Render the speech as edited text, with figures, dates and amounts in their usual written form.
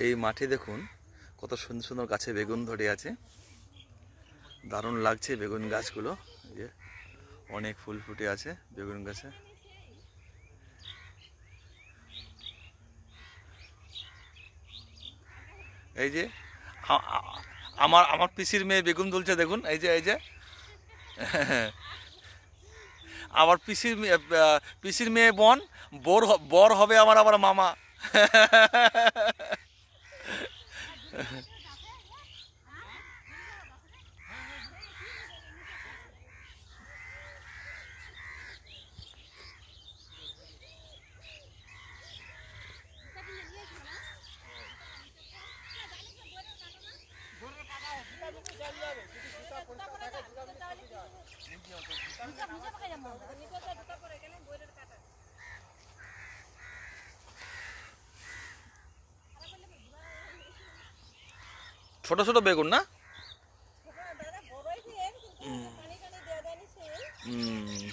এই মাঠে দেখুন কত সুন্দর সুন্দর গাছে বেগুন ধরে আছে, দারুণ লাগছে বেগুন গাছগুলো। এই যে অনেক ফুল ফুটে আছে বেগুন গাছে। এই যে আমার আমার পিসির মেয়ে বেগুন তুলছে দেখুন, এই যে আবার পিসির মেয়ে বর হবে আমার আবার মামা। ছোট ছোট বেগুন না? হুম।